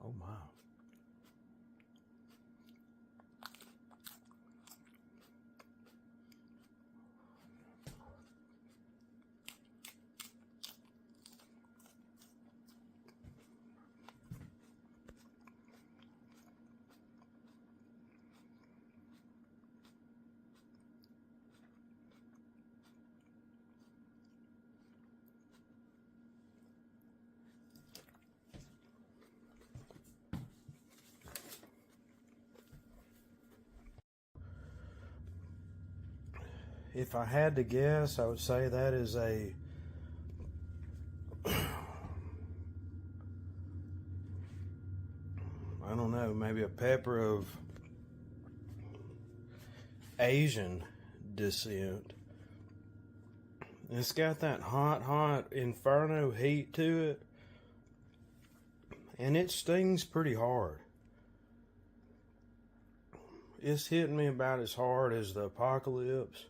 Oh my. If I had to guess, I would say that is a I don't know, maybe a pepper of Asian descent. It's got that hot inferno heat to it, and it stings pretty hard. It's hitting me about as hard as the Apocalypse.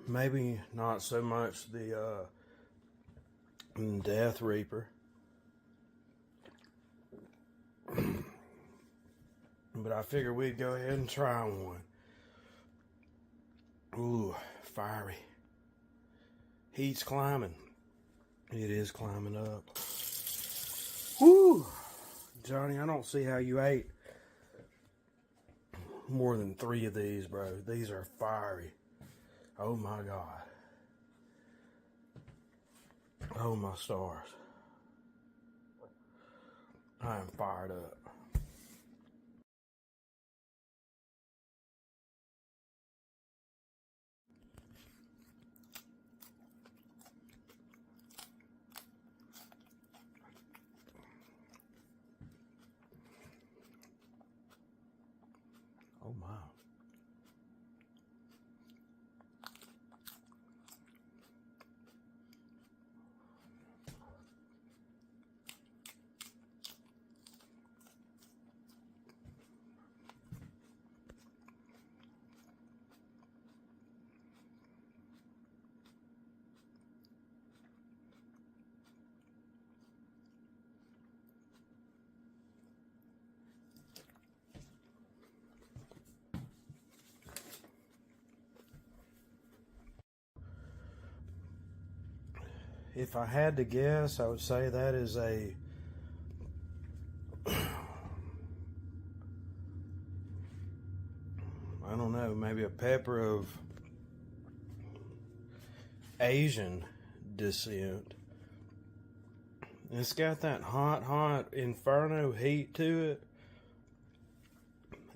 Maybe not so much the Death Reaper. But I figured we'd go ahead and try one. Ooh, fiery. Heat's climbing. It is climbing up. Woo! Johnny, I don't see how you ate more than 3 of these, bro. These are fiery. Oh my God. Oh my stars. I am fired up. Oh my. If I had to guess, I would say that is a I don't know, maybe a pepper of Asian descent. It's got that hot inferno heat to it,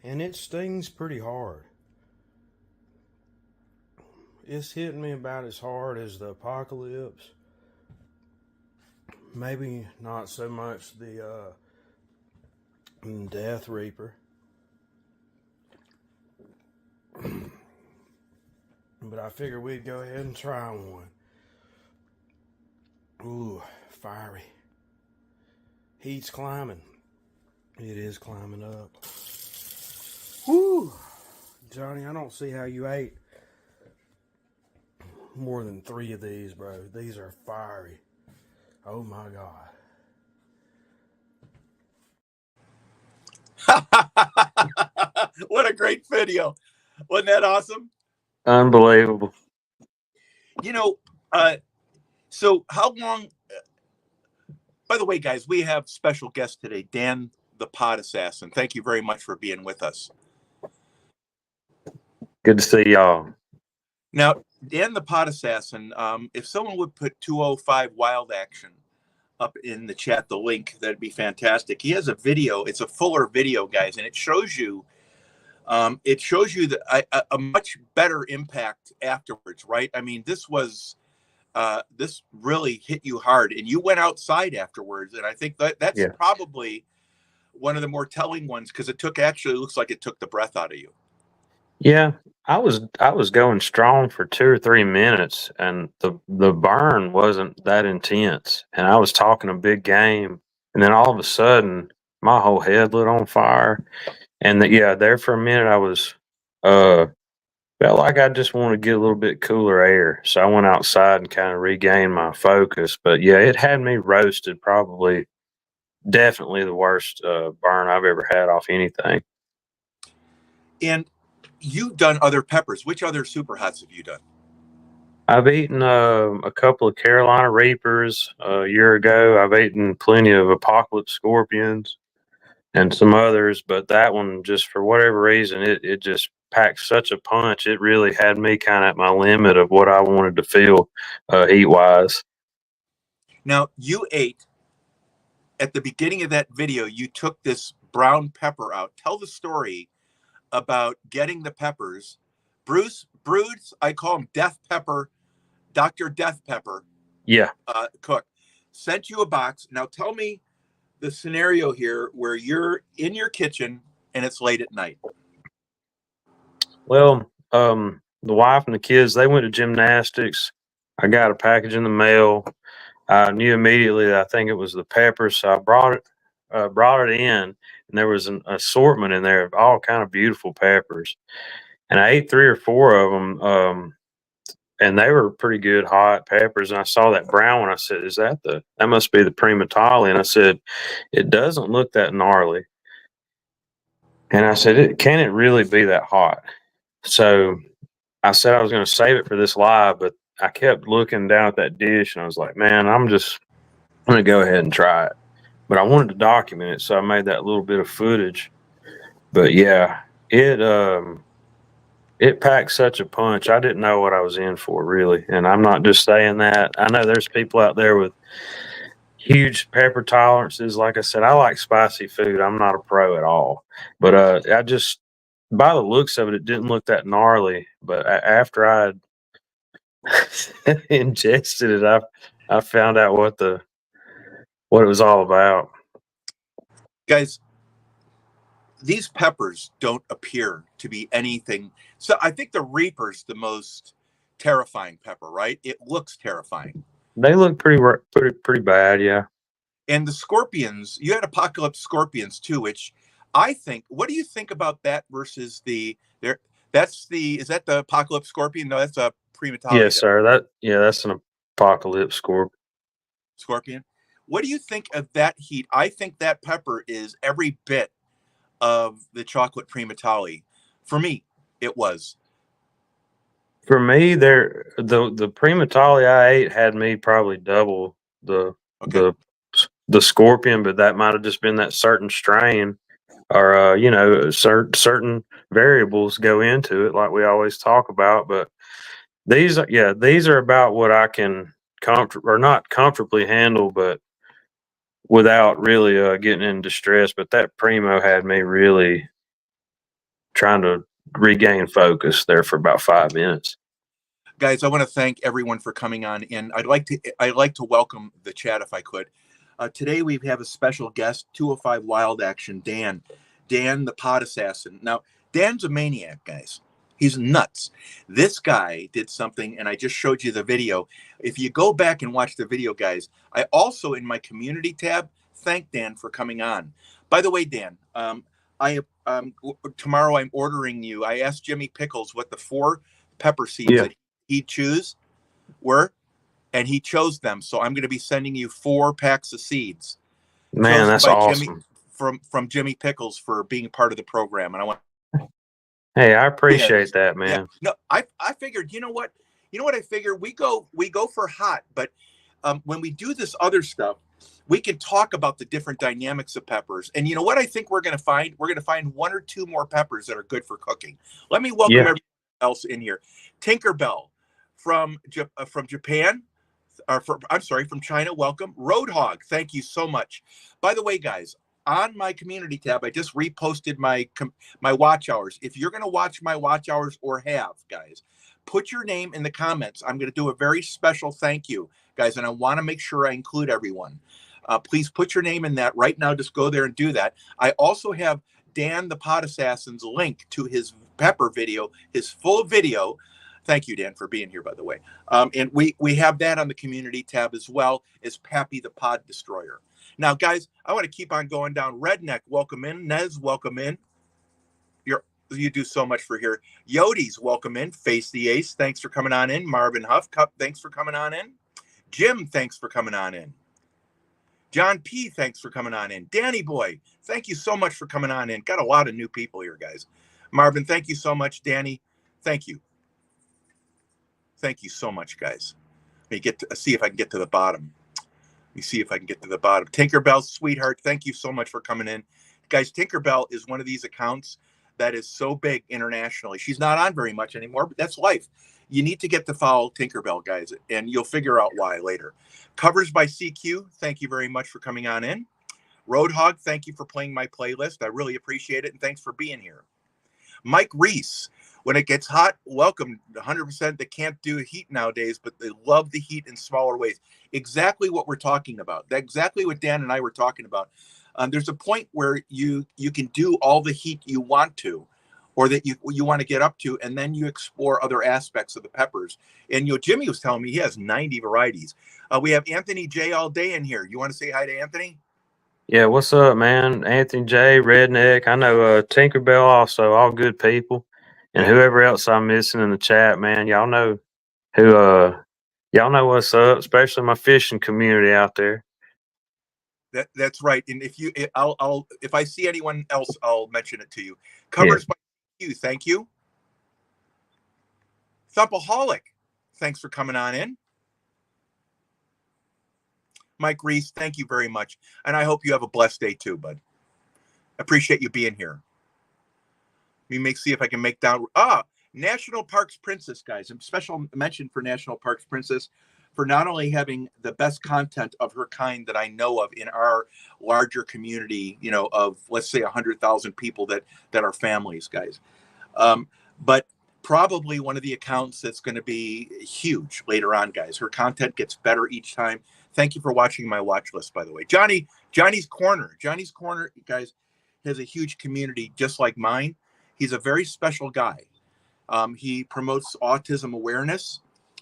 and it stings pretty hard. It's hitting me about as hard as the Apocalypse. Maybe not so much the Death Reaper. But I figured we'd go ahead and try one. Ooh, fiery. Heat's climbing. It is climbing up. Woo! Johnny, I don't see how you ate more than 3 of these, bro. These are fiery. Oh my God. What a great video. Wasn't that awesome? Unbelievable. You know, so how long, by the way, guys, we have special guest today, Dan the Pod Assassin. Thank you very much for being with us. Good to see y'all. Now, Dan the Pod Assassin, if someone would put 205 Wild Action up in the chat, the link, that'd be fantastic. He has a video. It's a fuller video, guys, and it shows you that a much better impact afterwards, right? I mean, this really hit you hard, and you went outside afterwards, and I think that's probably one of the more telling ones, because it looks like it took the breath out of you. Yeah, I was going strong for 2 or 3 minutes, and the burn wasn't that intense, and I was talking a big game, and then all of a sudden my whole head lit on fire, and there for a minute I was felt like I just wanted to get a little bit cooler air, so I went outside and kind of regained my focus. But yeah, it had me roasted probably definitely the worst burn I've ever had off anything. And you've done other peppers. Which other super hots have you done? I've eaten a couple of Carolina Reapers a year ago. I've eaten plenty of Apocalypse Scorpions and some others, but that one, just for whatever reason, it just packed such a punch. It really had me kind of at my limit of what I wanted to feel heat wise. Now, you ate at the beginning of that video, you took this brown pepper out. Tell the story about getting the peppers. Bruce, I call him Death Pepper, Dr. Death Pepper. Yeah. Cook sent you a box. Now tell me the scenario here where you're in your kitchen and it's late at night. Well, the wife and the kids, they went to gymnastics. I got a package in the mail. I knew immediately that I think it was the peppers, so I brought it in, and there was an assortment in there of all kind of beautiful peppers. And I ate 3 or 4 of them, and they were pretty good hot peppers. And I saw that brown one. I said, that must be the Primatali. And I said, it doesn't look that gnarly. And I said, can it really be that hot? So I said I was going to save it for this live, but I kept looking down at that dish, and I was like, man, I'm going to go ahead and try it. But I wanted to document it, so I made that little bit of footage. But yeah, it packed such a punch. I didn't know what I was in for, really. And I'm not just saying that. I know there's people out there with huge pepper tolerances. Like I said, I like spicy food. I'm not a pro at all. But I just, by the looks of it, it didn't look that gnarly. But after I ingested it, I found out what it was all about. Guys, these peppers don't appear to be anything. So I think the Reaper's the most terrifying pepper, right? It looks terrifying. They look pretty bad, yeah. And the Scorpions, you had Apocalypse Scorpions too, which I think, what do you think about that versus is that the Apocalypse Scorpion? No, that's a Primatali. Yes, sir. That's an Apocalypse Scorpion. What do you think of that heat? I think that pepper is every bit of the chocolate Primatali. For me, it was. For me, the Primatali I ate had me probably double the Scorpion, but that might have just been that certain strain, or certain variables go into it, like we always talk about. But these are about what I can not comfortably handle, but without really getting in distress. But that Primo had me really trying to regain focus there for about 5 minutes. Guys, I want to thank everyone for coming on in. I'd like to welcome the chat if I could. Today we have a special guest, 205 Wild Action, Dan the Pod Assassin. Now, Dan's a maniac, guys. He's nuts. This guy did something, and I just showed you the video. If you go back and watch the video, guys, I also, in my community tab, thank Dan for coming on. By the way, Dan, tomorrow I'm ordering you. I asked Jimmy Pickles what the 4 pepper seeds that he'd choose were, and he chose them. So I'm going to be sending you 4 packs of seeds. Man, that's awesome. From Jimmy Pickles for being part of the program. And I want. Hey, I appreciate that, man. Yeah. No, I figured, you know what I figured, we go for hot, but when we do this other stuff, we can talk about the different dynamics of peppers. And you know what I think we're going to find? We're going to find 1 or 2 more peppers that are good for cooking. Let me welcome everyone else in here. Tinkerbell from Japan, from China. Welcome. Roadhog, thank you so much. By the way, guys, on my community tab, I just reposted my watch hours. If you're going to watch my watch hours or guys, put your name in the comments. I'm going to do a very special thank you, guys, and I want to make sure I include everyone. Please put your name in that right now. Just go there and do that. I also have Dan the Pod Assassin's link to his pepper video, his full video. Thank you, Dan, for being here, by the way. And we have that on the community tab as well as Pappy the Pod Destroyer. Now, guys, I want to keep on going down. Redneck, welcome in. Nez, welcome in. You do so much for here. Yodi's, welcome in. Face the Ace, thanks for coming on in. Marvin Huff, thanks for coming on in. Jim, thanks for coming on in. John P, thanks for coming on in. Danny Boy, thank you so much for coming on in. Got a lot of new people here, guys. Marvin, thank you so much. Danny, thank you. Thank you so much, guys. Let me get to see if I can get to the bottom. Let me see if I can get to the bottom. Tinkerbell, sweetheart, thank you so much for coming in. Guys, Tinkerbell is one of these accounts that is so big internationally. She's not on very much anymore, but that's life. You need to get to follow Tinkerbell, guys, and you'll figure out why later. Covers by CQ, thank you very much for coming on in. Roadhog, thank you for playing my playlist. I really appreciate it, and thanks for being here. Mike Reese, when it gets hot, welcome. 100% they can't do heat nowadays, but they love the heat in smaller ways. Exactly what we're talking about. Exactly what Dan and I were talking about. There's a point where you can do all the heat you want to, or that you want to get up to, and then you explore other aspects of the peppers. And Jimmy was telling me he has 90 varieties. We have Anthony J all day in here. You want to say hi to Anthony? Yeah, what's up, man? Anthony J, Redneck. I know Tinkerbell also, all good people. And whoever else I'm missing in the chat, man, y'all know y'all know what's up, especially my fishing community out there. That's right. And if I see anyone else, I'll mention it to you. Covers by you. Thank you. Thumpaholic, thanks for coming on in. Mike Reese, thank you very much. And I hope you have a blessed day too, bud. Appreciate you being here. Let me see if I can make down. National Parks Princess, guys. A special mention for National Parks Princess for not only having the best content of her kind that I know of in our larger community, of let's say 100,000 people that are families, guys. But probably one of the accounts that's going to be huge later on, guys. Her content gets better each time. Thank you for watching my watch list, by the way. Johnny's Corner, guys, has a huge community just like mine. He's a very special guy. He promotes autism awareness,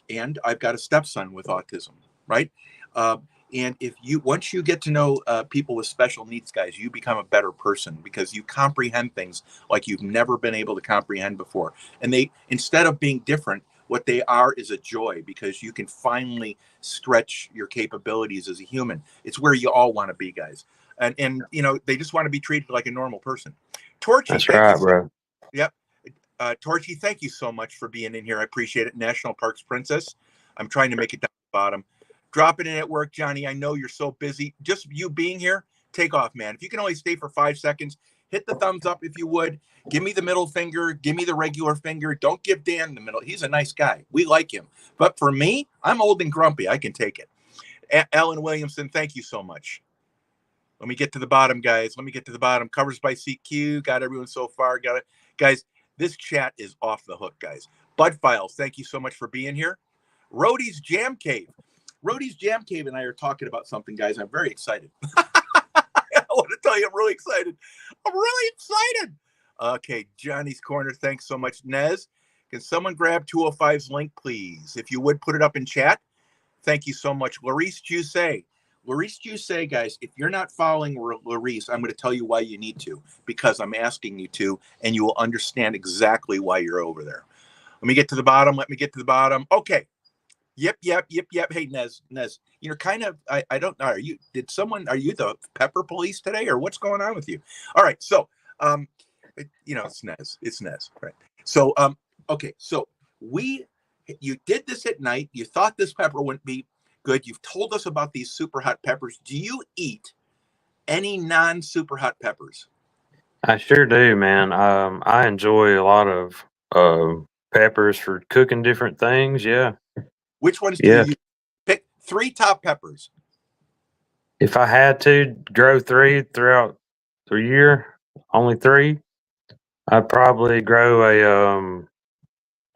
and I've got a stepson with autism, right? And once you get to know people with special needs, guys, you become a better person because you comprehend things like you've never been able to comprehend before. And instead of being different, what they are is a joy because you can finally stretch your capabilities as a human. It's where you all want to be, guys. And they just want to be treated like a normal person. Torchy, that's right, bro. Yep. Torchy, thank you so much for being in here. I appreciate it. National Parks Princess. I'm trying to make it down the bottom. Dropping in at work, Johnny. I know you're so busy. Just you being here, take off, man. If you can only stay for 5 seconds, hit the thumbs up if you would. Give me the middle finger. Give me the regular finger. Don't give Dan the middle. He's a nice guy. We like him. But for me, I'm old and grumpy. I can take it. Alan Williamson, thank you so much. Let me get to the bottom, guys. Let me get to the bottom. Covers by CQ. Got everyone so far. Got it. Guys, this chat is off the hook, guys. Bud Files, thank you so much for being here. Rhodey's Jam Cave. Rhodey's Jam Cave and I are talking about something, guys. I'm very excited. I want to tell you, I'm really excited. I'm really excited. Okay, Johnny's Corner, thanks so much. Nez, can someone grab 205's link, please? If you would put it up in chat. Thank you so much. Larice Jusse. Larice Jusse, guys, if you're not following Larice, I'm going to tell you why you need to, because I'm asking you to, and you will understand exactly why you're over there. Let me get to the bottom. Okay. Yep. Hey, Nez, you're kind of, I don't know. Are you the pepper police today, or what's going on with you? All right. So, it's Nez, right? So, okay. So you did this at night. You thought this pepper wouldn't be good. You've told us about these super hot peppers. Do you eat any non-super hot peppers? I sure do, man. I enjoy a lot of peppers for cooking different things. Yeah. Which ones do you pick? 3 top peppers. If I had to grow 3 throughout the year, only 3, I'd probably grow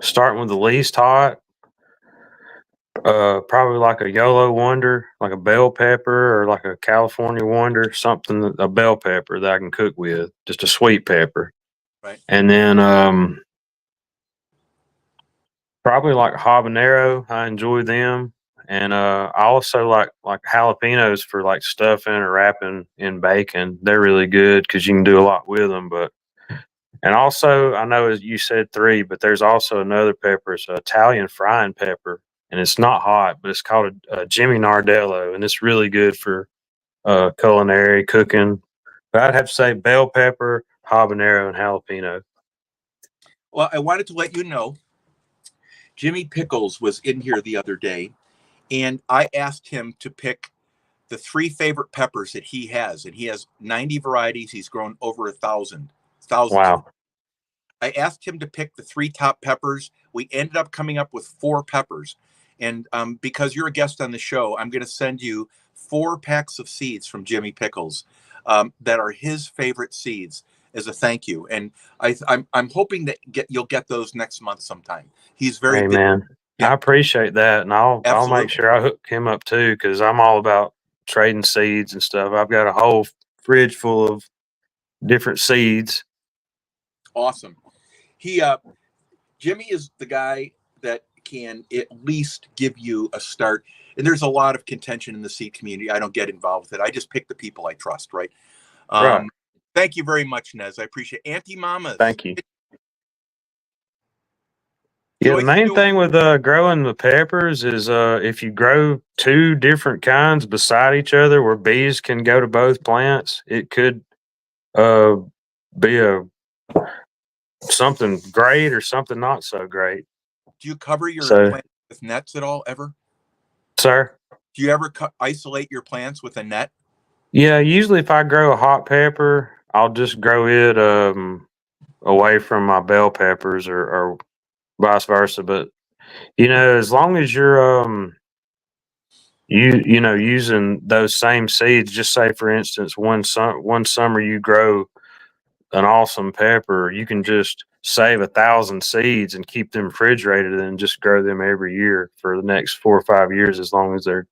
starting with the least hot, probably like a Yolo Wonder, like a bell pepper, or like a California Wonder, a bell pepper that I can cook with, just a sweet pepper. Right. And then probably like habanero. I enjoy them. And I also like jalapenos for like stuffing or wrapping in bacon. They're really good because you can do a lot with them. And also, I know as you said 3, but there's also another pepper. It's an Italian frying pepper, and it's not hot, but it's called a Jimmy Nardello, and it's really good for culinary cooking. But I'd have to say bell pepper, habanero, and jalapeno. Well, I wanted to let you know, Jimmy Pickles was in here the other day, and I asked him to pick the 3 favorite peppers that he has, and he has 90 varieties. He's grown over 1,000. Wow. I asked him to pick the 3 top peppers. We ended up coming up with 4 peppers. And because you're a guest on the show, I'm going to send you 4 packs of seeds from Jimmy Pickles that are his favorite seeds as a thank you. And I'm hoping that you'll get those next month sometime. He's very Hey, busy. man. Yeah. I appreciate that, and I'll Absolutely. make sure I hook him up too, because I'm all about trading seeds and stuff. I've got a whole fridge full of different seeds. Awesome. Jimmy is the guy that can at least give you a start. And there's a lot of contention in the seed community. I don't get involved with it. I just pick the people I trust, right? Right. Thank you very much, Nez. I appreciate it. Auntie Mamas. Thank you. Yeah, the Joyce main Stewart. thing with growing the peppers is if you grow 2 different kinds beside each other where bees can go to both plants, it could be something great or something not so great. Do you cover your So, plants with nets at all, ever? sir? Do you ever isolate your plants with a net? Yeah, usually if I grow a hot pepper, I'll just grow it away from my bell peppers or vice versa. But as long as you're using those same seeds, just say for instance, one summer you grow an awesome pepper, you can just save 1,000 seeds and keep them refrigerated and just grow them every year for the next 4 or 5 years, as long as they're,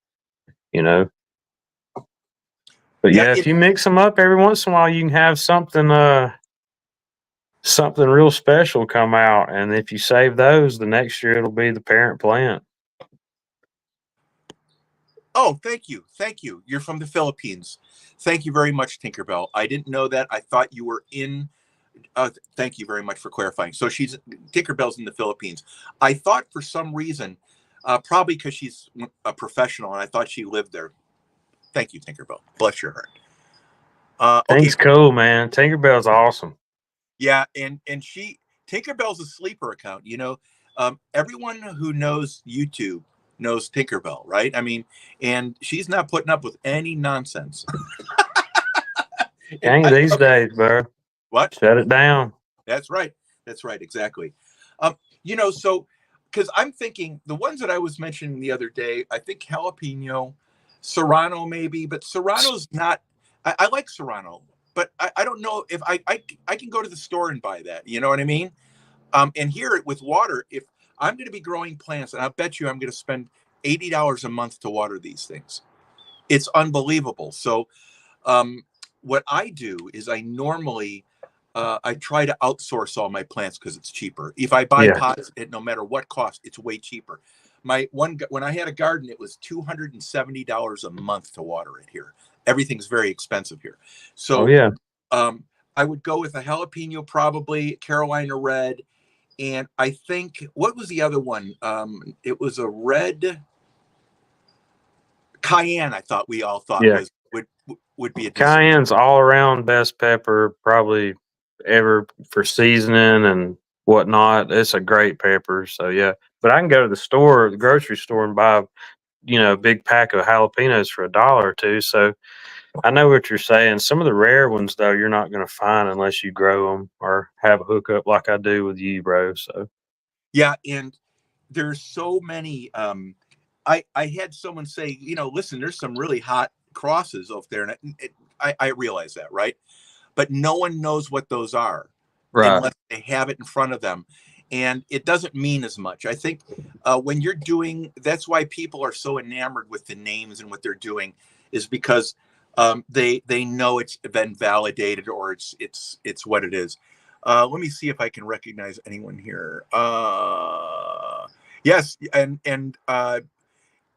But yeah, if you mix them up every once in a while, you can have something real special come out. And if you save those, the next year it'll be the parent plant. Oh, thank you. Thank you. You're from the Philippines. Thank you very much, Tinkerbell. I didn't know that. I thought you were in. Thank you very much for clarifying. So Tinkerbell's in the Philippines. I thought for some reason, probably because she's a professional, and I thought she lived there. Thank you, Tinkerbell. Bless your heart. Thanks, cool, man. Tinkerbell's awesome. Yeah, and Tinkerbell's a sleeper account. Everyone who knows YouTube knows Tinkerbell, right? I mean, and she's not putting up with any nonsense. Dang, these days, bro. What? Shut it down. That's right. That's right. Exactly. So because I'm thinking the ones that I was mentioning the other day, I think jalapeno, serrano maybe, but serrano's not. I like serrano, but I don't know if I can go to the store and buy that. You know what I mean? And here with water, if I'm going to be growing plants, and I bet you I'm going to spend $80 a month to water these things. It's unbelievable. So what I do is I normally I try to outsource all my plants because it's cheaper. If I buy pots, no matter what cost, it's way cheaper. When I had a garden, it was $270 a month to water it here. Everything's very expensive here. So I would go with a jalapeno, probably Carolina Red. And I think, what was the other one? It was a red cayenne. I thought we all thought would be a cayenne's all around best pepper probably ever for seasoning and whatnot. It's a great pepper. So yeah, but I can go to the grocery store, and buy a big pack of jalapenos for $1 or $2. So I know what you're saying. Some of the rare ones, though, you're not going to find unless you grow them or have a hookup like I do with you, bro. So yeah, and there's so many. I had someone say, listen, there's some really hot crosses over there, and I realize that, right? But no one knows what those are unless they have it in front of them, and it doesn't mean as much. I think when you're doing, that's why people are so enamored with the names and what they're doing, is because they know it's been validated, or it's what it is. Let me see if I can recognize anyone here. Yes,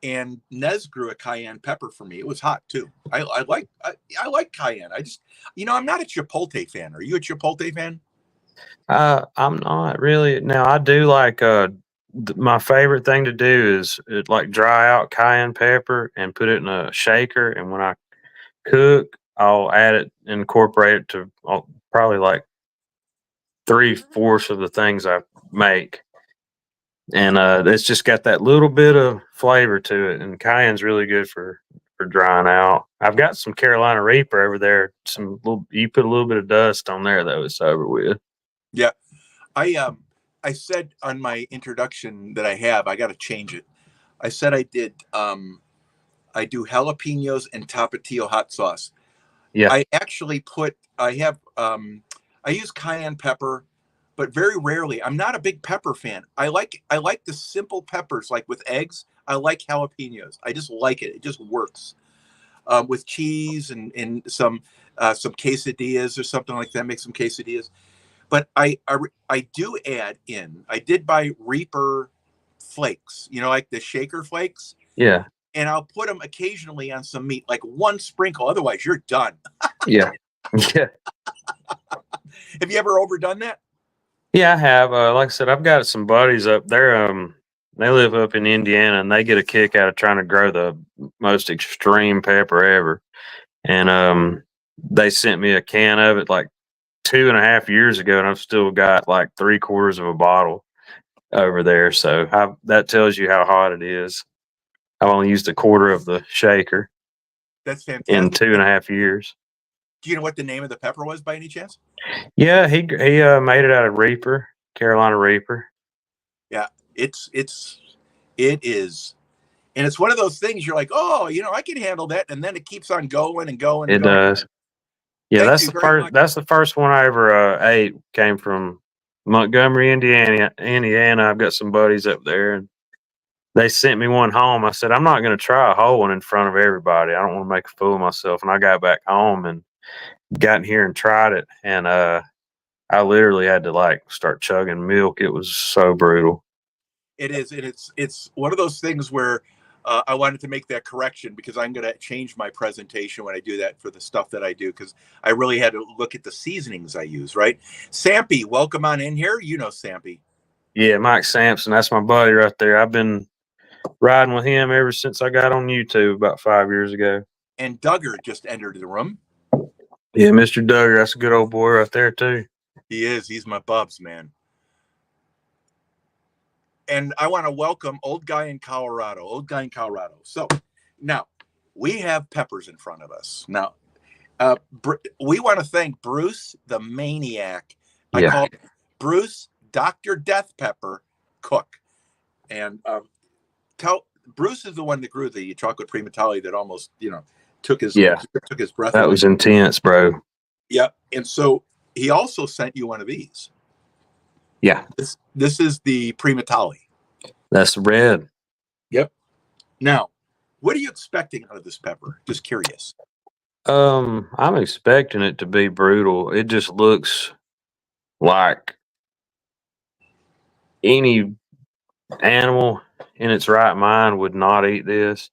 and Nez grew a cayenne pepper for me. It was hot too. I like cayenne. I just, I'm not a Chipotle fan. Are you a Chipotle fan? I'm not really. Now I do like my favorite thing to do is like dry out cayenne pepper and put it in a shaker, and when I cook, I'll add it, incorporate it to probably like 3/4 of the things I make. And it's just got that little bit of flavor to it. And cayenne's really good for drying out. I've got some Carolina Reaper over there. You put a little bit of dust on there though, it's over with. Yeah. I said on my introduction that I got to change it. I said I do jalapenos and Tapatio hot sauce. Yeah. I actually I use cayenne pepper, but very rarely. I'm not a big pepper fan. I like the simple peppers, like with eggs. I like jalapenos. I just like it. It just works with cheese and some quesadillas or something like that. Make some quesadillas. But I do add in. I did buy Reaper flakes, like the shaker flakes. Yeah. And I'll put them occasionally on some meat, like one sprinkle. Otherwise, you're done. Yeah. Yeah. Have you ever overdone that? Yeah, I have. Like I said, I've got some buddies up there. They live up in Indiana, and they get a kick out of trying to grow the most extreme pepper ever. And they sent me a can of it like 2.5 years ago, and I've still got like 3/4 of a bottle over there. So that tells you how hot it is. I've only used 1/4 of the shaker. That's fantastic. In 2.5 years. Do you know what the name of the pepper was by any chance? Yeah, he made it out of Reaper, Carolina Reaper. Yeah, it is. And it's one of those things you're like, oh, I can handle that. And then it keeps on going and going. It does. Yeah, that's the first one I ever ate. Came from Montgomery, Indiana. I've got some buddies up there, and they sent me one home. I said, I'm not going to try a whole one in front of everybody. I don't want to make a fool of myself. And I got back home and got in here and tried it. And I literally had to start chugging milk. It was so brutal. It is. And it's one of those things where I wanted to make that correction because I'm going to change my presentation when I do that for the stuff that I do, because I really had to look at the seasonings I use, right? Sampy, welcome on in here. You know Sampy. Yeah, Mike Sampson. That's my buddy right there. I've been riding with him ever since I got on YouTube about 5 years ago. And Duggar just entered the room. Yeah, Mr. Duggar. That's a good old boy right there, too. He is. He's my bubs, man. And I want to welcome Old Guy in Colorado. So now we have peppers in front of us. Now, we want to thank Bruce, the maniac. I call Bruce Dr. Death Pepper Cook. And Bruce is the one that grew the chocolate primatali that almost, took his breath that away. Was intense, bro. Yeah. And so he also sent you one of these. Yeah. This is the primatali. That's red. Yep. Now, what are you expecting out of this pepper? Just curious. I'm expecting it to be brutal. It just looks like any animal in its right mind would not eat this.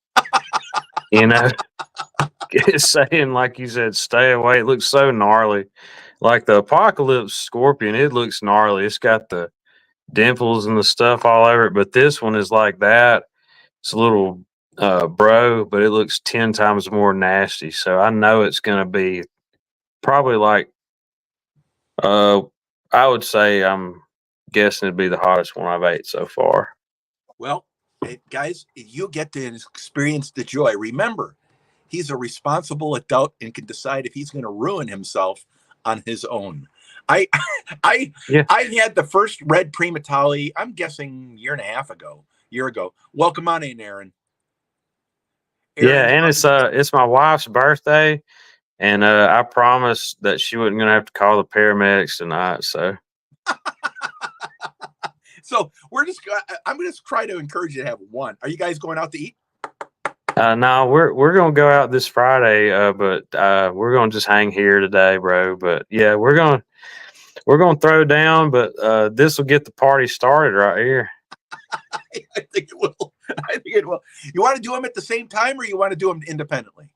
It's saying, like you said, stay away. It looks so gnarly. Like the Apocalypse Scorpion, it looks gnarly. It's got the dimples and the stuff all over it. But this one is like that. It's a little bro, but it looks 10 times more nasty. So I know it's going to be probably like, I would say I'm guessing it'd be the hottest one I've ate so far. Well, guys, you get to experience the joy. Remember, he's a responsible adult and can decide if he's going to ruin himself on his own. I had the first red primatali, I'm guessing year ago. Welcome on in, Aaron. Yeah, and it's my wife's birthday, and I promised that she wasn't going to have to call the paramedics tonight. So, I'm going to try to encourage you to have one. Are you guys going out to eat? No, we're gonna go out this Friday, but we're gonna just hang here today, bro. But yeah, we're gonna throw down, but this will get the party started right here. I think it will. You want to do them at the same time, or you want to do them independently?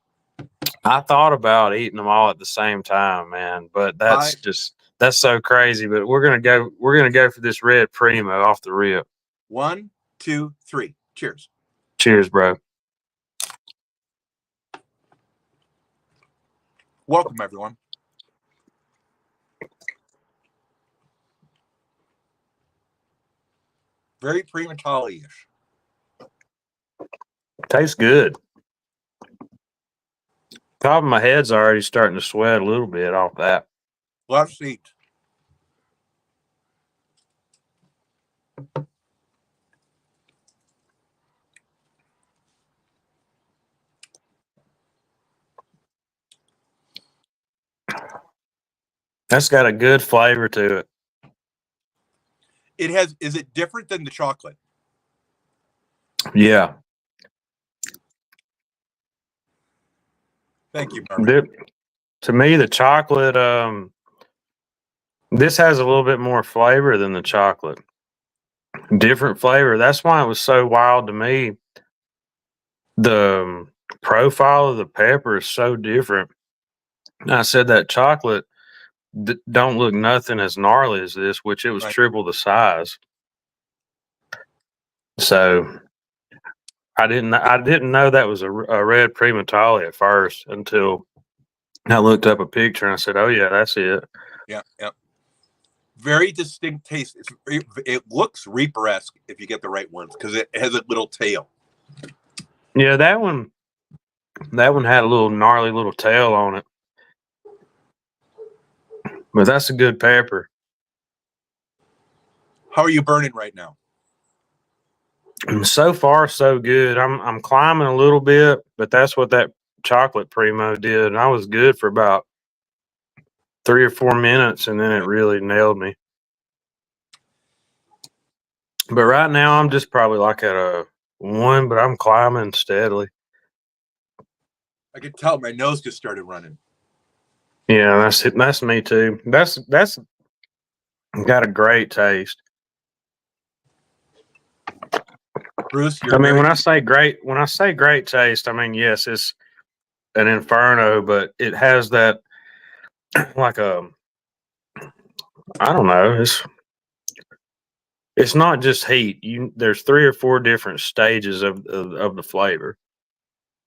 I thought about eating them all at the same time, man, but that's so crazy. But we're gonna go for this red primo off the rip. 1, 2, 3. Cheers. Cheers, bro. Welcome, everyone. Very Primatali-ish. Tastes good. Top of my head's already starting to sweat a little bit off that. A lot of seeds. That's got a good flavor to it. It has. Is it different than the chocolate? Yeah. Thank you, Marvin. To me, the chocolate, this has a little bit more flavor than the chocolate. Different flavor. That's why it was so wild to me. The profile of the pepper is so different. And I said that chocolate don't look nothing as gnarly as this, which it was Right. triple the size. So I didn't know that was a red Primatali at first until I looked up a picture and I said, "Oh yeah, that's it." Yeah. Very distinct taste. It looks Reaper-esque if you get the right ones because it has a little tail. Yeah, that one had a little gnarly little tail on it. But that's a good pepper. How are you burning right now? So far, so good. I'm climbing a little bit, but that's what that chocolate Primo did. And I was good for about 3 or 4 minutes, and then it really nailed me. But right now, I'm just probably like at a 1, but I'm climbing steadily. I can tell my nose just started running. Yeah, that's it. That's me too. That's got a great taste. Bruce, I mean, when I say great taste, I mean, yes, it's an Inferno, but it has that like a, I don't know, it's not just heat. There's 3 or 4 different stages of the flavor.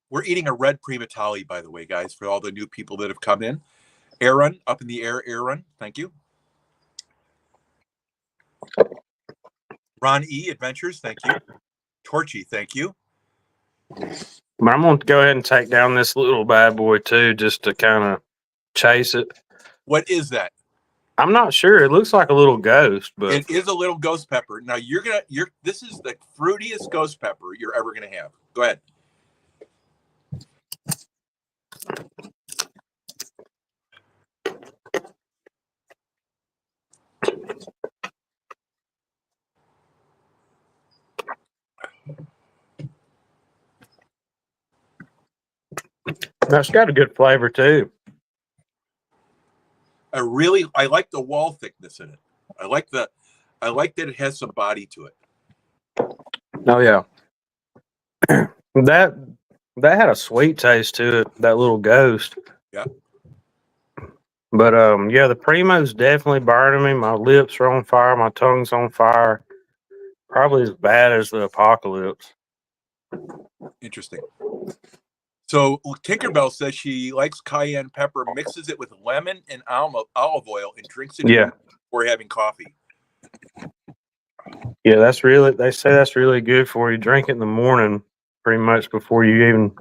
We're eating a red Primatali, by the way, guys, for all the new people that have come in. Aaron, up in the air, Aaron, thank you. Ron E. Adventures, thank you. Torchy, thank you. But I'm going to go ahead and take down this little bad boy too, just to kind of chase it. What is that? I'm not sure. It looks like a little ghost, but it is a little ghost pepper. Now this is the fruitiest ghost pepper you're ever gonna have. Go ahead. that's got a good flavor too. I like the wall thickness in it. I like that it has some body to it. Oh yeah. That had a sweet taste to it, that little ghost. Yeah. But yeah, the Primo's definitely burning me. My lips are on fire, my tongue's on fire. Probably as bad as the Apocalypse. Interesting. So Tinkerbell says she likes cayenne pepper, mixes it with lemon and olive oil, and drinks it before having coffee. Yeah, they say that's really good for you. Drink it in the morning, pretty much before you even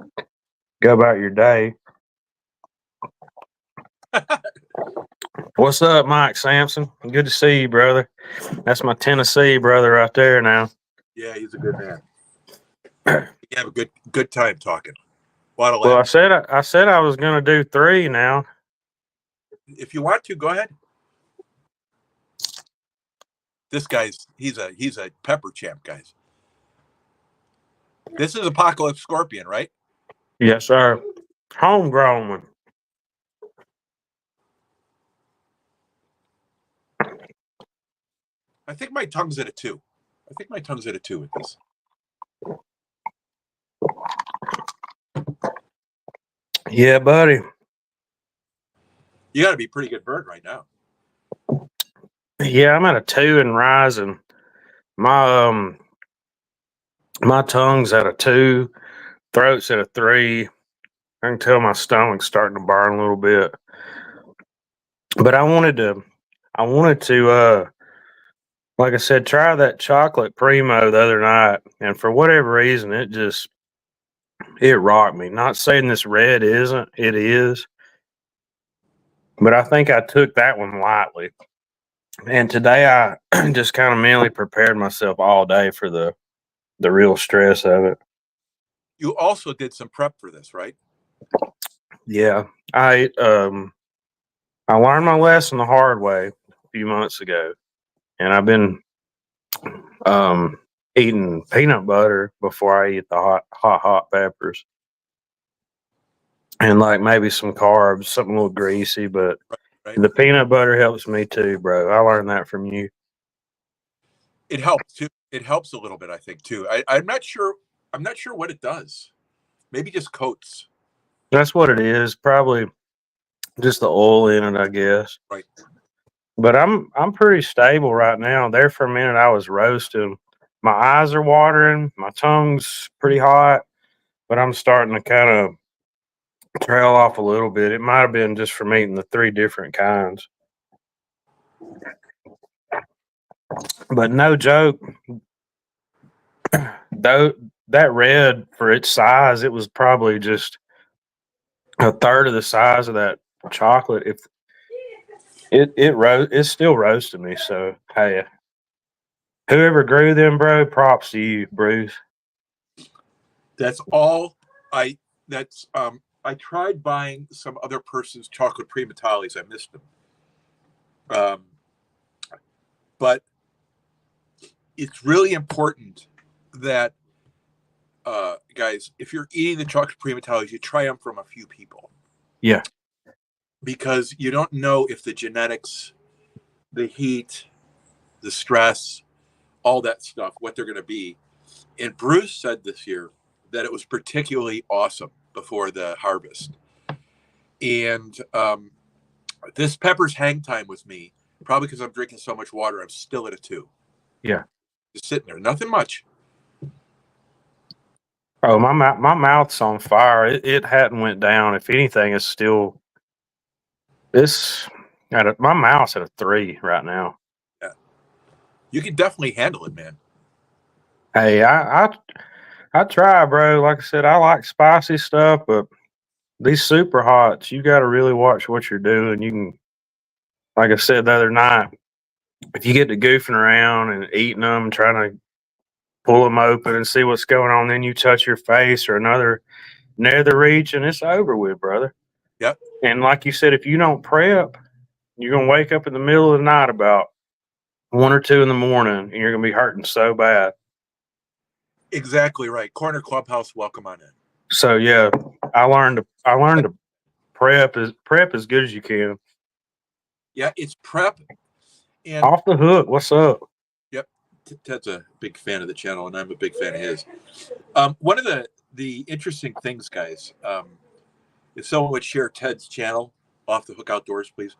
go about your day. What's up, Mike Sampson? Good to see you, brother. That's my Tennessee brother right there now. Yeah, he's a good man. You have a good time talking. Well, I said I was going to do 3 now. If you want to, go ahead. This guy's he's a pepper champ, guys. This is Apocalypse Scorpion, right? Yes, sir. Homegrown one. I think my tongue's at a 2. With this. Yeah, buddy. You got to be pretty good bird right now. Yeah, I'm at a 2 and rising. My my tongue's at a 2, throat's at a 3. I can tell my stomach's starting to burn a little bit. But I wanted to, like I said, try that chocolate primo the other night, and for whatever reason, it rocked me. Not saying this red isn't, it is, but I think I took that one lightly. And today I just kind of mentally prepared myself all day for the real stress of it. You also did some prep for this, right? Yeah, I learned my lesson the hard way a few months ago, and I've been eating peanut butter before I eat the hot peppers, and like maybe some carbs, something a little greasy, but Right. the peanut butter helps me too, bro. I learned that from you. It helps too. It helps a little bit, I think, too. I'm not sure. I'm not sure what it does. Maybe just coats. That's what it is. Probably just the oil in it, I guess. Right. But I'm pretty stable right now. There for a minute, I was roasting. My eyes are watering. My tongue's pretty hot, but I'm starting to kind of trail off a little bit. It might have been just from eating the 3 different kinds. But no joke, though, that red for its size, it was probably just a third of the size of that chocolate. If it still roasted me. So hey, whoever grew them, bro, props to you, Bruce. That's all I. That's I tried buying some other person's chocolate primatalis. I missed them. But it's really important that guys, if you're eating the chocolate primatalis, you try them from a few people. Yeah. Because you don't know if the genetics, the heat, the stress, all that stuff, what they're going to be. And Bruce said this year that it was particularly awesome before the harvest. And this pepper's hang time with me, probably because I'm drinking so much water, I'm still at a 2. Yeah. Just sitting there, nothing much. Oh, my mouth's on fire. It hadn't went down. If anything, it's still my mouth's at a 3 right now. Yeah, you can definitely handle it, man. Hey, I try, bro. Like I said, I like spicy stuff, but these super hots, you got to really watch what you're doing. You can, like I said the other night, if you get to goofing around and eating them, trying to pull them open and see what's going on, then you touch your face or another nether reach, and it's over with, brother. Yep. And like you said, if you don't prep, you're gonna wake up in the middle of the night about 1 or 2 in the morning, and you're gonna be hurting so bad. Exactly right. Corner Clubhouse, welcome on in. So yeah, I learned to prep as good as you can. Yeah, it's prep and Off the hook. What's up? Yep. Ted's a big fan of the channel, and I'm a big fan of his. One of the interesting things, guys, if someone would share Ted's channel, Off the Hook Outdoors, please.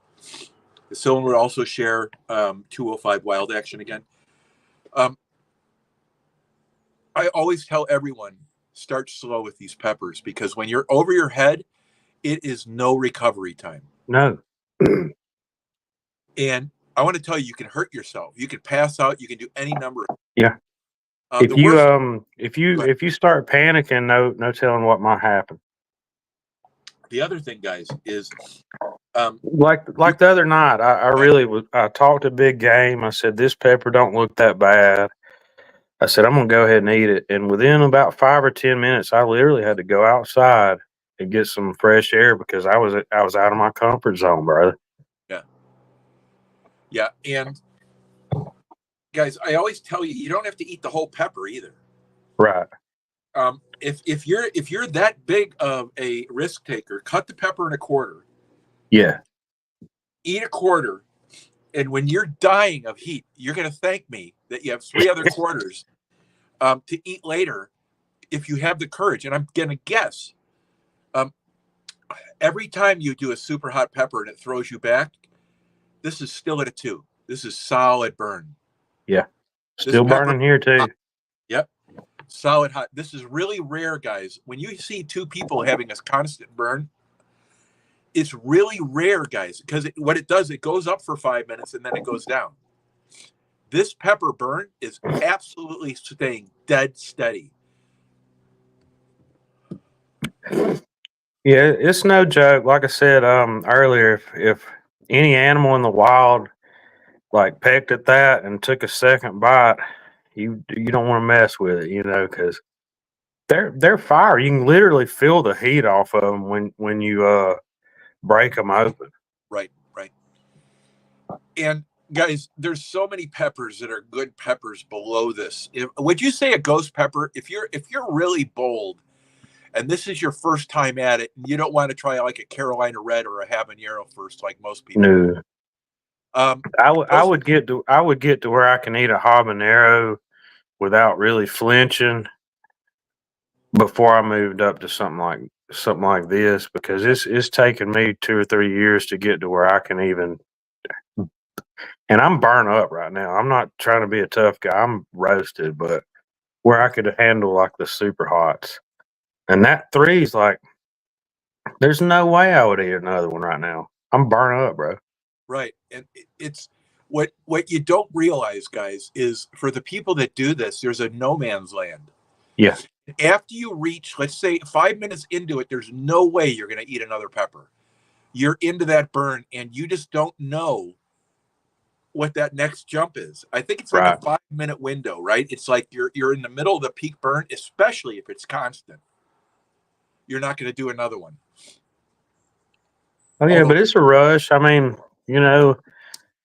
If someone would also share 205 Wild Action again. I always tell everyone, start slow with these peppers, because when you're over your head, it is no recovery time. No. And I want to tell you, you can hurt yourself. You can pass out. You can do any number of Yeah. If you start panicking, no telling what might happen. The other thing, guys, is like the other night, I talked to Big Game. I said, this pepper don't look that bad. I said, I'm gonna go ahead and eat it. And within about 5 or 10 minutes, I literally had to go outside and get some fresh air because I was out of my comfort zone, brother. Yeah. And guys, I always tell you, you don't have to eat the whole pepper either. Right. If you're that big of a risk taker, cut the pepper in a quarter. Yeah. Eat a quarter, and when you're dying of heat, you're going to thank me that you have 3 other quarters to eat later if you have the courage. And I'm going to guess every time you do a super hot pepper and it throws you back, this is still at a 2. This is solid burn. Yeah. Still burning here too. Yep. Solid hot. This is really rare, guys. When you see two people having a constant burn, it's really rare, guys, because what it does, it goes up for 5 minutes and then it goes down. This pepper burn is absolutely staying dead steady. Yeah, it's no joke. Like I said earlier, if any animal in the wild like pecked at that and took a second bite, you don't want to mess with it, because they're fire. You can literally feel the heat off of them when you break them open. Right. And guys, there's so many peppers that are good peppers below this. Would you say a ghost pepper? If you're really bold, and this is your first time at it, and you don't want to try like a Carolina Red or a habanero first, like most people. No. Um, I would get to where I can eat a habanero without really flinching before I moved up to something like this, because it's taken me 2 or 3 years to get to where I can even. And I'm burnt up right now. I'm not trying to be a tough guy. I'm roasted, but where I could handle like the super hots, and that 3's like, there's no way I would eat another one right now. I'm burnt up, bro. Right, and it's what you don't realize, guys, is for the people that do this, there's a no man's land. Yeah. After you reach, let's say 5 minutes into it, there's no way you're going to eat another pepper. You're into that burn, and you just don't know what that next jump is. I think it's like a 5 minute window, right? It's like you're in the middle of the peak burn, especially if it's constant. You're not going to do another one. Oh yeah, but it's a rush. I mean,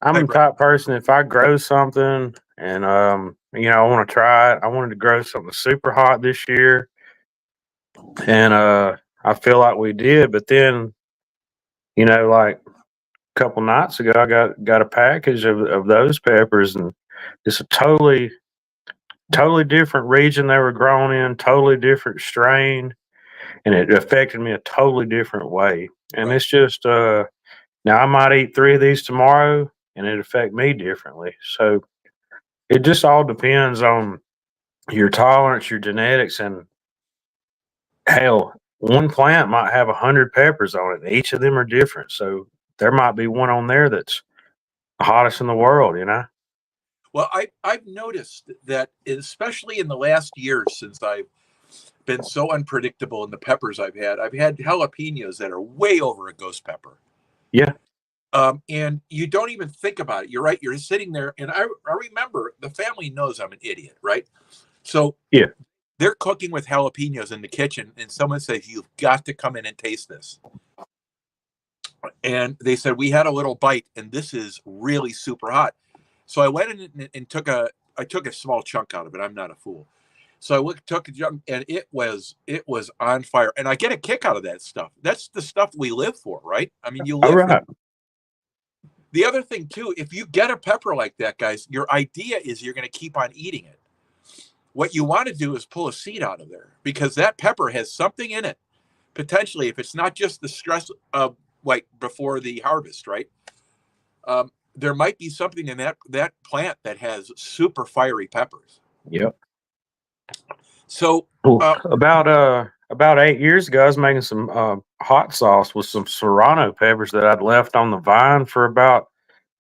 I'm the type person, if I grow something and I want to try it. I wanted to grow something super hot this year, and I feel like we did. But then, like a couple nights ago, I got a package of those peppers, and it's a totally different region they were grown in, totally different strain, and it affected me a totally different way. And it's just now I might eat 3 of these tomorrow, and it affect me differently. So it just all depends on your tolerance, your genetics, and hell, one plant might have 100 peppers on it. And each of them are different. So there might be one on there that's the hottest in the world, Well, I've noticed that, especially in the last year, since I've been so unpredictable in the peppers I've had jalapenos that are way over a ghost pepper. Yeah. And you don't even think about it. You're right. You're sitting there, and I remember the family knows I'm an idiot, right? So yeah, they're cooking with jalapenos in the kitchen, and someone says, "You've got to come in and taste this." And they said, "We had a little bite, and this is really super hot." So I went in and took a small chunk out of it. I'm not a fool. So I took a chunk, and it was on fire. And I get a kick out of that stuff. That's the stuff we live for, right? I mean, you live for. The other thing too, if you get a pepper like that, guys, your idea is you're going to keep on eating it. What you want to do is pull a seed out of there, because that pepper has something in it, potentially, if it's not just the stress of like before the harvest, right? There might be something in that plant that has super fiery peppers. Yep. So about 8 years ago, I was making some hot sauce with some serrano peppers that I'd left on the vine for about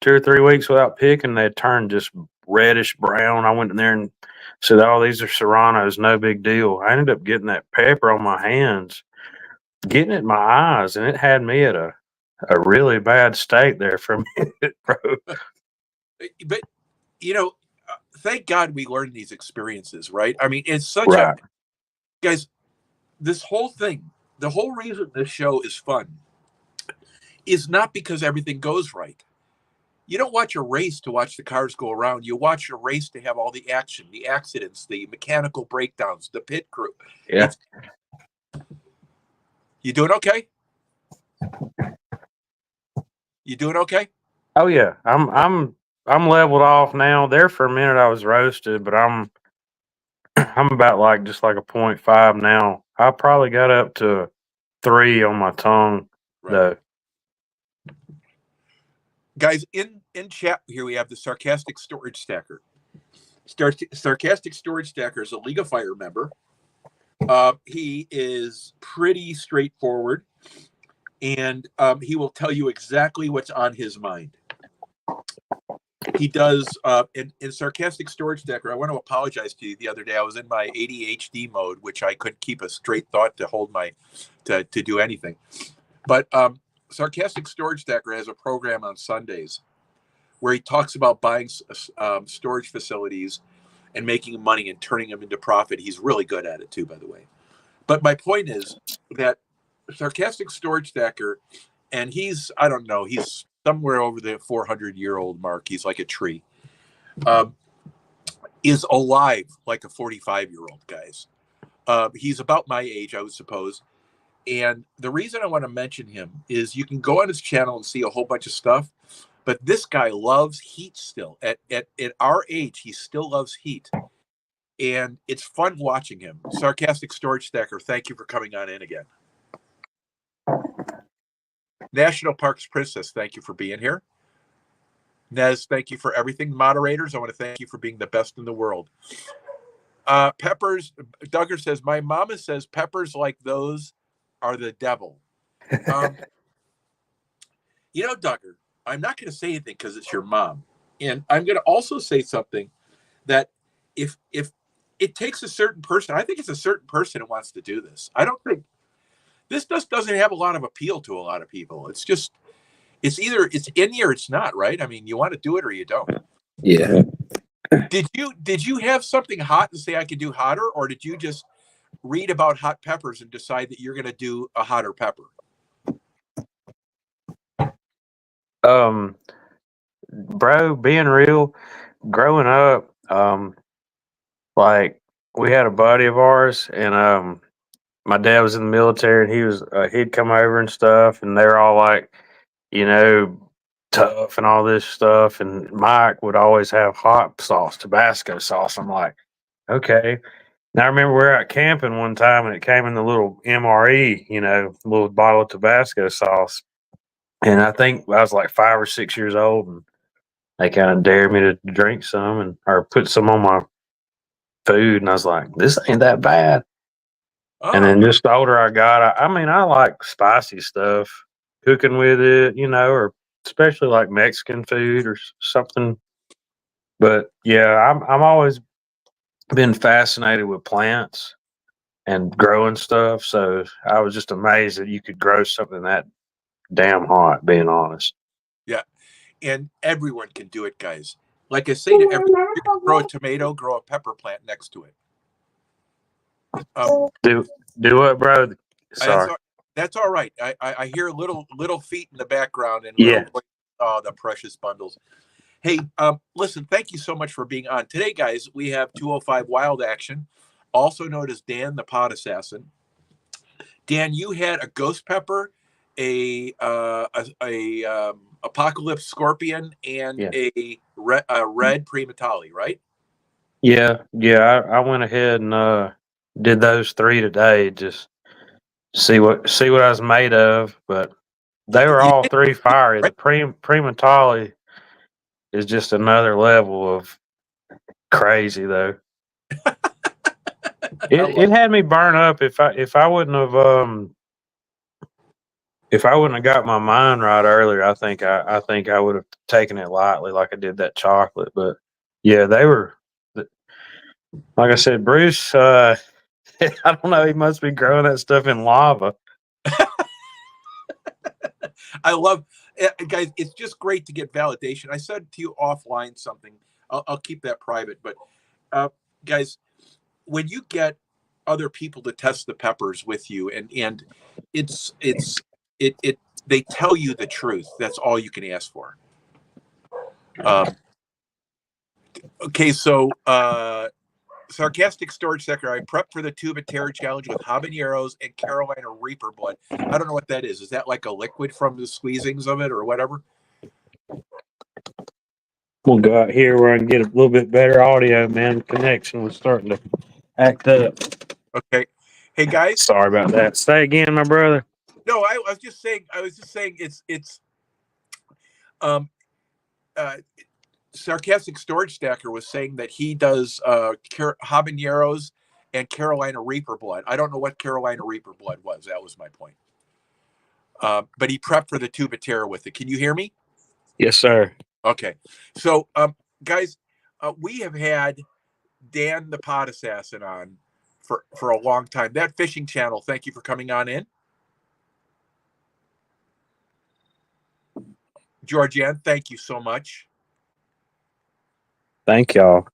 2 or 3 weeks without picking. They had turned just reddish brown. I went in there and said, "Oh, these are serranos, no big deal." I ended up getting that pepper on my hands, getting it in my eyes, and it had me at a really bad state there for a minute, bro. But thank God we learned these experiences, right? I mean, it's such guys, this whole thing, the whole reason this show is fun is not because everything goes right. You don't watch a race to watch the cars go around. You watch a race to have all the action, the accidents, the mechanical breakdowns, the pit crew. Yeah. You doing okay? You doing okay? Oh yeah, I'm leveled off now. There for a minute I was roasted, but I'm about just like a 0.5 now. I probably got up to 3 on my tongue though. Guys, in chat here we have the sarcastic storage stacker. Sarcastic Storage Stacker is a League of Fire member. He is pretty straightforward, and he will tell you exactly what's on his mind. He does in Sarcastic Storage Stacker. I want to apologize to you. The other day, I was in my ADHD mode, which I couldn't keep a straight thought to hold to do anything. But Sarcastic Storage Stacker has a program on Sundays where he talks about buying storage facilities and making money and turning them into profit. He's really good at it too, by the way. But my point is that Sarcastic Storage Stacker, and he's, I don't know, he's somewhere over the 400-year-old mark. He's like a tree. Is alive like a 45-year-old, guys. He's about my age, I would suppose. And the reason I want to mention him is you can go on his channel and see a whole bunch of stuff. But this guy loves heat still. At our age, he still loves heat. And it's fun watching him. Sarcastic Storage Stacker, thank you for coming on in again. National Parks Princess, thank you for being here. Nez, thank you for everything. Moderators, I want to thank you for being the best in the world. Peppers, Duggar says, my mama says peppers like those are the devil. You know, Duggar, I'm not going to say anything because it's your mom. And I'm going to also say something that if it takes a certain person, I think it's a certain person who wants to do this. I don't think this just doesn't have a lot of appeal to a lot of people. It's just, it's either it's in you or it's not, right? I mean, you want to do it or you don't. Yeah. Did you have something hot and say I could do hotter, or did you just read about hot peppers and decide that you're going to do a hotter pepper? Bro, being real, growing up, like we had a buddy of ours, and my dad was in the military, and he'd come over and stuff, and they were all like, you know, tough and all this stuff, and Mike would always have hot sauce, Tabasco sauce. I'm like, okay. Now I remember we were out camping one time, and it came in the little MRE, you know, little bottle of Tabasco sauce. And I think I was like 5 or 6 years old, and they kind of dared me to drink some or put some on my food. And I was like, this ain't that bad. Oh. And then just the older I got, I mean, I like spicy stuff, cooking with it, you know, or especially like Mexican food or something. But yeah, I'm always been fascinated with plants and growing stuff. So I was just amazed that you could grow something that damn hot, being honest. Yeah. And everyone can do it, guys. Like I say to everyone, you can grow a tomato, grow a pepper plant next to it. Do what, bro? Sorry. That's all right. I hear little feet in the background and yeah. Oh, the precious bundles. Hey, listen, thank you so much for being on. Today, guys, we have 205 Wild Action, also known as Dan the Pod Assassin. Dan, you had a ghost pepper, a apocalypse scorpion, and a red Primatali, right? Yeah. I went ahead and did those 3 today, just see what I was made of. But they were all 3 fiery. The Primatali is just another level of crazy, though. It had me burn up. If I wouldn't have got my mind right earlier, I think I would have taken it lightly, like I did that chocolate. But yeah, they were, like I said, Bruce. I don't know. He must be growing that stuff in lava. I love, guys. It's just great to get validation. I said to you offline something. I'll keep that private. But guys, when you get other people to test the peppers with you, and they tell you the truth. That's all you can ask for. Okay, so Sarcastic Storage Stacker, I prepped for the Tube of Terror challenge with habaneros and Carolina Reaper blood. I don't know what that is. Is that like a liquid from the squeezings of it or whatever? We'll go out here where I can get a little bit better audio, man. The connection was starting to act up. Okay. Hey guys. Sorry about that. Say again, my brother. No, I was just saying it's Sarcastic Storage Stacker was saying that he does habaneros and Carolina Reaper blood. I don't know what Carolina Reaper blood was. That was my point. But he prepped for the tuba terror with it. Can you hear me? Yes, sir. Okay. So, guys, we have had Dan the Pod Assassin on for a long time. That fishing channel, thank you for coming on in. Georgianne, thank you so much. Thank y'all.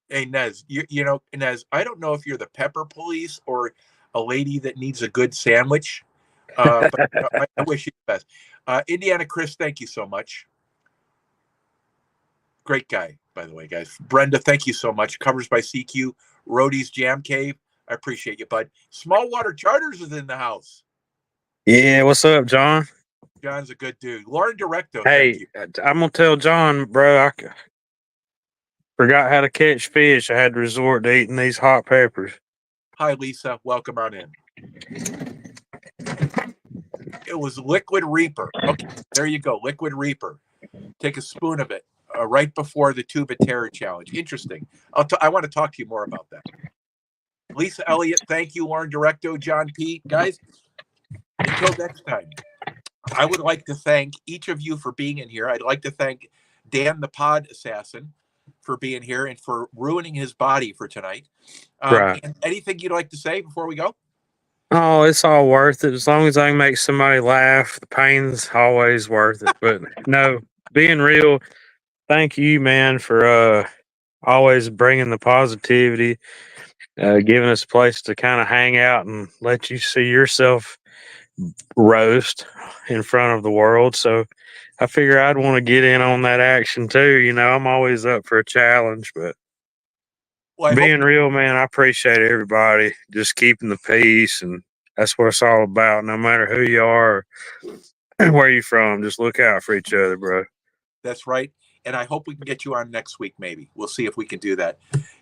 Hey, Nez, you know, Nez, I don't know if you're the pepper police or a lady that needs a good sandwich, but I wish you the best. Indiana Chris, thank you so much. Great guy, by the way, guys. Brenda, thank you so much. Covers by CQ, Roadie's Jam Cave. I appreciate you, bud. Small Water Charters is in the house. Yeah, what's up, John? John's a good dude. Lauren Directo, thank Hey, you. I'm gonna tell John, bro. I forgot how to catch fish. I had to resort to eating these hot peppers. Hi, Lisa. Welcome on in. It was Liquid Reaper. Okay, there you go. Liquid Reaper. Take a spoon of it right before the Tuba Terror Challenge. Interesting. I want to talk to you more about that. Lisa Elliott, thank you. Lauren Directo, John P. Guys, until next time, I would like to thank each of you for being in here. I'd like to thank Dan the Pod Assassin for being here and for ruining his body for tonight. Right. And anything you'd like to say before we go? Oh, it's all worth it as long as I can make somebody laugh. The pain's always worth it. But no, being real, thank you, man, for always bringing the positivity, giving us a place to kind of hang out and let you see yourself roast in front of the world. So I figure I'd want to get in on that action too. You know, I'm always up for a challenge, but Well, being real, man, I appreciate everybody just keeping the peace, and that's what it's all about. No matter who you are or where you're from, just look out for each other, bro. That's right. And I hope we can get you on next week, maybe. We'll see if we can do that.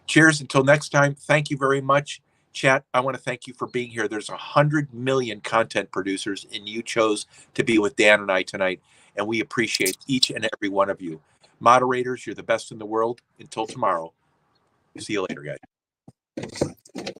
Cheers. Until next time, thank you very much. Chat, I want to thank you for being here. There's 100 million content producers, and you chose to be with Dan and I tonight, and we appreciate each and every one of you. Moderators, you're the best in the world. Until tomorrow, see you later, guys.